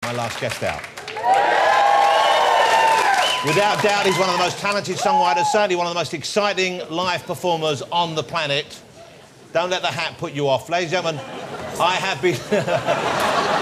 my last guest out. Without doubt, he's one of the most talented songwriters, certainly one of the most exciting live performers on the planet. Don't let the hat put you off. Ladies and gentlemen, I have been...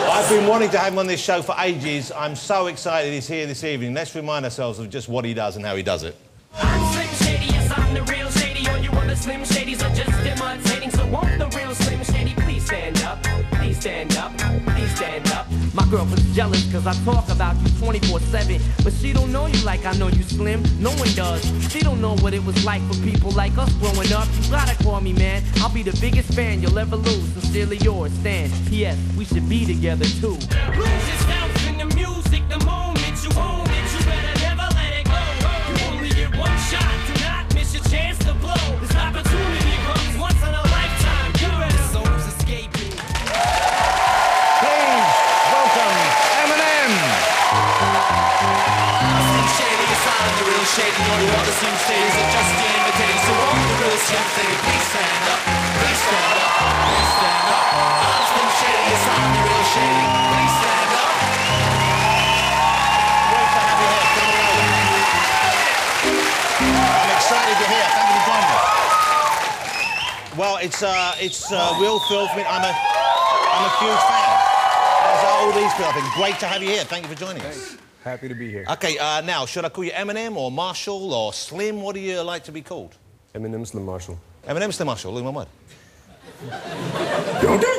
I've been wanting to have him on this show for ages. I'm so excited he's here this evening. Let's remind ourselves of just what he does and how he does it. I'm Slim Shady, yes, I'm the real Shady. All you other Slim Shadys are just imitating. So won't the real Slim Shady please stand up? Please stand up, please stand up. My girlfriend's jealous cause I talk about you 24/7. But she don't know you like I know you, Slim. No one does. She don't know what it was like for people like us growing up. You gotta call me, man. I'll be the biggest fan you'll ever lose. Sincerely yours, Stan. P.S. We should be together too. Lose yourself in the music the moment you own it. You better never let it go. You only get one shot. Do not miss your chance to blow. This opportunity comes once in a lifetime. You better souls escaping. Please welcome EMINEM. Slim Shady, yes, I'm the real Shady. All you other Slim Shadys are just imitating. So won't the real Slim Shady please stand up? Please stand up, please stand up. I'm Slim Shady, yes, I'm the real Shady. Please stand up. Great to have you here. I'm excited you're here. Thank you for joining us. Well, it's real thrill for me. I'm a huge fan. As are all these people. I think great to have you here. Thank you for joining us. Happy to be here. Okay, now, should I call you Eminem or Marshall or Slim? What do you like to be called? Eminem Slim Marshall. Eminem Slim Marshall, look at my word.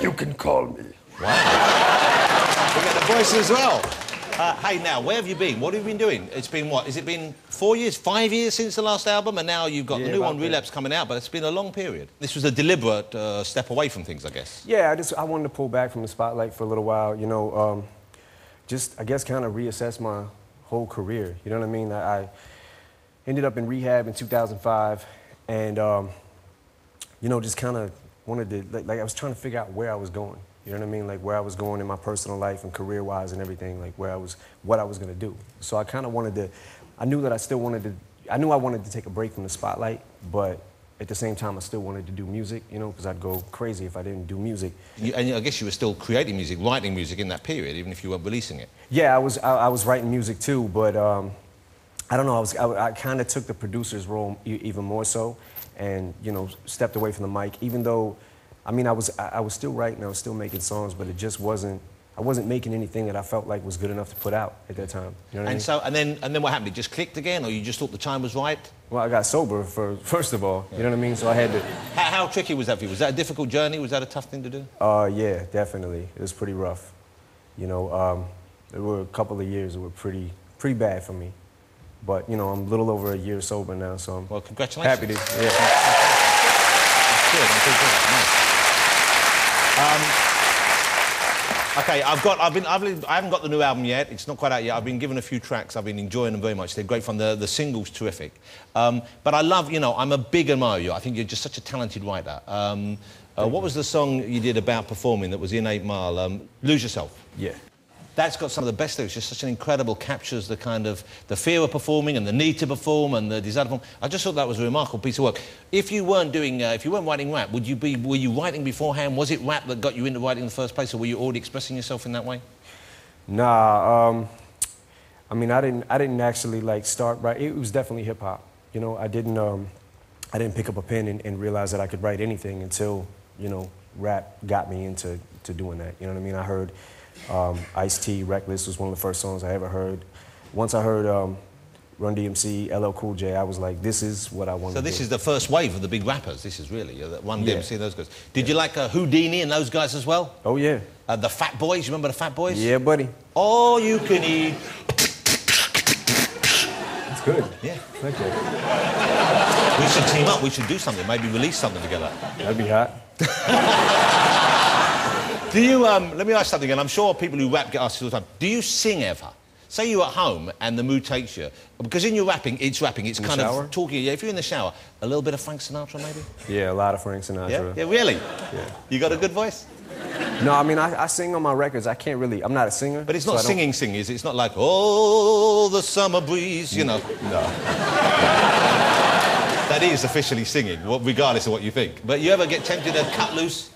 You can call me. Wow. We get the voice as well. Hey, now, where have you been? What have you been doing? It's been what? Has it been 4 years, 5 years since the last album? And now you've got the new one, Relapse, coming out, but it's been a long period. This was a deliberate step away from things, I guess. Yeah, I wanted to pull back from the spotlight for a little while, you know, just, I guess, kind of reassess my whole career, you know what I mean? I ended up in rehab in 2005, and, you know, just kind of wanted to, like, I was trying to figure out where I was going, you know what I mean? Like, where I was going in my personal life and career-wise and everything, like, what I was going to do. So I kind of wanted to, I knew that I still wanted to, I knew I wanted to take a break from the spotlight, but at the same time, I still wanted to do music, you know, because I'd go crazy if I didn't do music. And I guess you were still creating music, writing music in that period, even if you weren't releasing it. Yeah, I was writing music too, but I don't know, I kind of took the producer's role even more so, and, you know, stepped away from the mic, even though, I mean, I was still writing, I was still making songs, but it just wasn't, I wasn't making anything that I felt like was good enough to put out at that time. You know what I mean? So, and then what happened? It just clicked again, or you just thought the time was right? Well, I got sober first of all, you know what I mean? So I had to... How tricky was that for you? Was that a difficult journey? Was that a tough thing to do? Yeah, definitely. It was pretty rough. You know, there were a couple of years that were pretty bad for me. But, you know, I'm a little over a year sober now, so I'm... Well, congratulations. Happy to... Yeah. That's good. Nice. Okay, I haven't got the new album yet. It's not quite out yet. I've been given a few tracks. I've been enjoying them very much. They're great fun. The single's terrific. But I love, you know, I'm a big admirer of you. I think you're just such a talented writer. What was the song you did about performing that was in 8 Mile? Lose Yourself. Yeah. That's got some of the best lyrics. Just such an incredible, captures the kind of the fear of performing and the need to perform and the desire to perform. I just thought that was a remarkable piece of work. If you weren't doing, if you weren't writing rap, were you writing beforehand? Was it rap that got you into writing in the first place, or were you already expressing yourself in that way? Nah, I mean, I didn't actually like start writing. It was definitely hip hop. You know, I didn't pick up a pen and realize that I could write anything until, you know, rap got me into doing that. You know what I mean? I heard Ice-T, Reckless was one of the first songs I ever heard. Once I heard Run DMC, LL Cool J, I was like, this is what I want to do. So this is the first wave of the big rappers, this is really, Run DMC and those guys. Did you like Houdini and those guys as well? Oh, yeah. The Fat Boys, you remember the Fat Boys? Yeah, buddy. All you can eat. That's good. Yeah. Thank you. We should team up, we should do something, maybe release something together. That'd be hot. Do you, let me ask something, and I'm sure people who rap get asked all the time. Do you sing ever? Say you're at home and the mood takes you. Because in your rapping, it's kind of talking. Yeah, if you're in the shower, a little bit of Frank Sinatra, maybe? Yeah, a lot of Frank Sinatra. Yeah, really? Yeah. You got a good voice? No, I mean, I sing on my records. I can't really, I'm not a singer. But it's not singing, is it? It's not like, oh, the summer breeze, you know. No. That is officially singing, regardless of what you think. But you ever get tempted to cut loose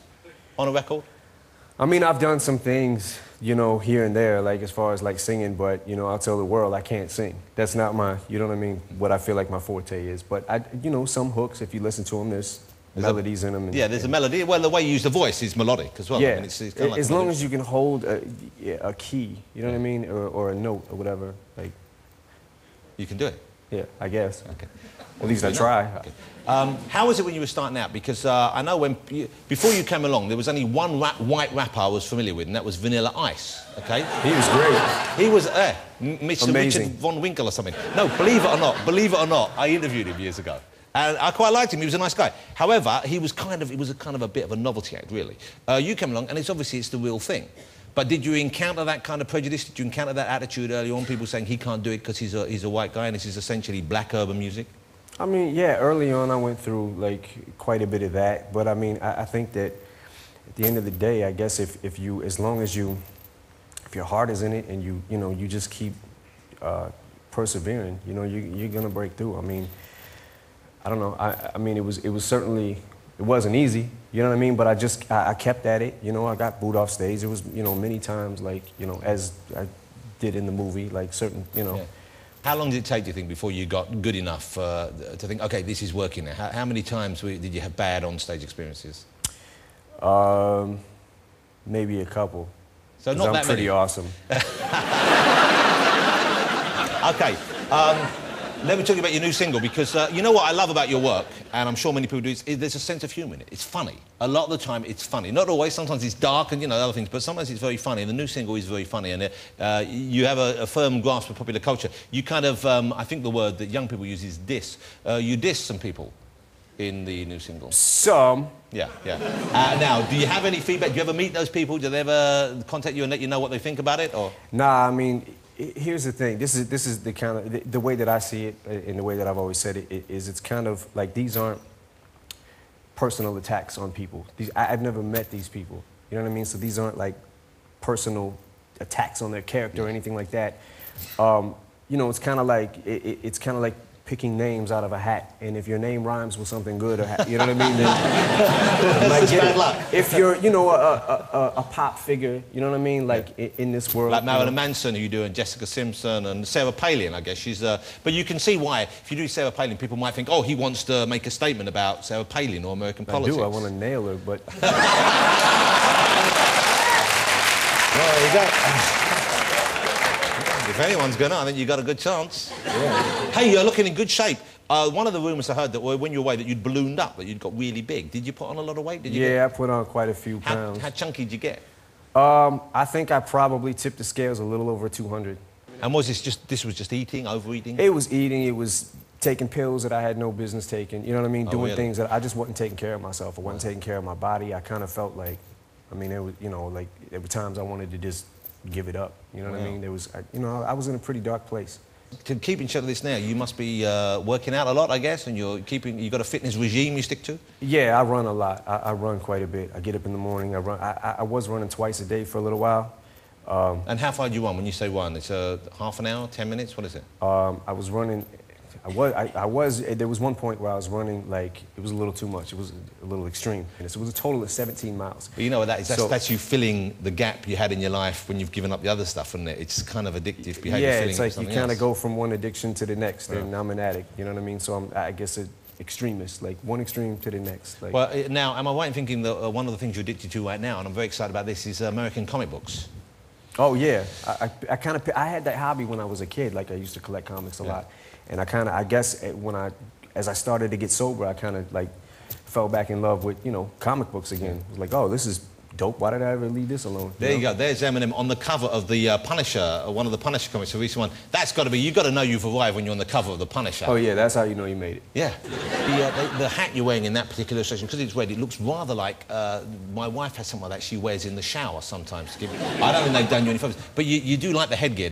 on a record? I mean, I've done some things you know, here and there, like as far as like singing, but you know, I'll tell the world I can't sing. That's not my, you know what I mean, what I feel like my forte is. But I, you know, some hooks, if you listen to them, there's melodies in them. And, yeah, there's a melody. Well, the way you use the voice is melodic as well. Yeah, I mean, it's kind of like as long as you can hold a key, you know what I mean, or a note or whatever, like. You can do it. Yeah, I guess. Okay. At least I try. Okay. How was it when you were starting out? Because I know before you came along, there was only one white rapper I was familiar with, and that was Vanilla Ice. Okay. He was great. He was Mr. Amazing. Richard Von Winkle or something. No, believe it or not, I interviewed him years ago. And I quite liked him. He was a nice guy. However, he was kind of a bit of a novelty act, really. You came along, and it's the real thing. But did you encounter that kind of prejudice? Did you encounter that attitude early on? People saying he can't do it because he's a white guy, and this is essentially black urban music. I mean, yeah. Early on, I went through like quite a bit of that. But I mean, I think that at the end of the day, I guess if you, as long as you, if your heart is in it, and you know, you just keep persevering, you know, you're gonna break through. I mean. I don't know. I mean, it was certainly, it wasn't easy, you know what I mean? But I kept at it, you know. I got booed off stage. It was, you know, many times, like, you know, as I did in the movie, like certain, you know. Yeah. How long did it take, do you think, before you got good enough to think, okay, this is working now? How many times did you have bad on-stage experiences? Maybe a couple. So not that I'm pretty awesome. Okay. Let me talk about your new single, because you know what I love about your work, and I'm sure many people do, is there's a sense of humour in it. It's funny. A lot of the time, it's funny. Not always. Sometimes it's dark and, you know, other things, but sometimes it's very funny, and the new single is very funny, and you have a firm grasp of popular culture. You kind of, I think the word that young people use is diss. You diss some people in the new single. Some. Yeah, yeah. Now, do you have any feedback? Do you ever meet those people? Do they ever contact you and let you know what they think about it, or...? Nah, I mean... Here's the thing. This is the kind of the way that I see it, and the way that I've always said it is it's kind of like these aren't personal attacks on people. I've never met these people. You know what I mean? So these aren't like personal attacks on their character or anything like that. You know, it's kind of like it's kind of like picking names out of a hat, and if your name rhymes with something good, or you know what I mean, then like, bad luck. If you're, you know, a pop figure, you know what I mean, like in this world, like Marilyn Manson, who you do, and Jessica Simpson, and Sarah Palin, I guess she's. But you can see why, if you do Sarah Palin, people might think, oh, he wants to make a statement about Sarah Palin or American politics. I want to nail her, but. Well, there you go. If anyone's gonna, I think you got a good chance. Yeah. Hey, you're looking in good shape. One of the rumours I heard that when you were away that you'd ballooned up, that you'd got really big. Did you put on a lot of weight? Did you I put on quite a few pounds. How chunky did you get? I think I probably tipped the scales a little over 200. And was this was just eating, overeating? It was eating. It was taking pills that I had no business taking. You know what I mean? Doing really? Things that I just wasn't taking care of myself. I wasn't taking care of my body. I kind of felt like, I mean, it was, you know, like there were times I wanted to just give it up. You know what I mean? There was, you know, I was in a pretty dark place. To keep in shape of this now, you must be working out a lot, I guess, and you got a fitness regime you stick to? Yeah, I run a lot. I run quite a bit. I get up in the morning. I run. I was running twice a day for a little while. And how far do you run? When you say run, it's half an hour, 10 minutes? What is it? I was running. There was one point where I was running, like, it was a little too much. It was a little extreme. And it was a total of 17 miles. But you know what that is? That's you filling the gap you had in your life when you've given up the other stuff, isn't it? It's kind of addictive behaviour. Yeah, it's like you kind of go from one addiction to the next, and I'm an addict, you know what I mean? So I guess an extremist, like one extreme to the next. Like. Well, now, am I right in thinking that one of the things you're addicted to right now, and I'm very excited about this, is American comic books? Oh, yeah. I had that hobby when I was a kid. Like, I used to collect comics a lot. And I guess as I started to get sober, I kind of like fell back in love with, you know, comic books again. It was like, oh, this is dope. Why did I ever leave this alone? There you go. There's Eminem on the cover of the Punisher, one of the Punisher comics, the recent one. That's got to be, you've got to know you've arrived when you're on the cover of the Punisher. Oh, yeah, that's how you know you made it. Yeah. The hat you're wearing in that particular illustration, because it's red, it looks rather like my wife has something like that she wears in the shower sometimes. I don't think they've done you any favours. But you do like the headgear.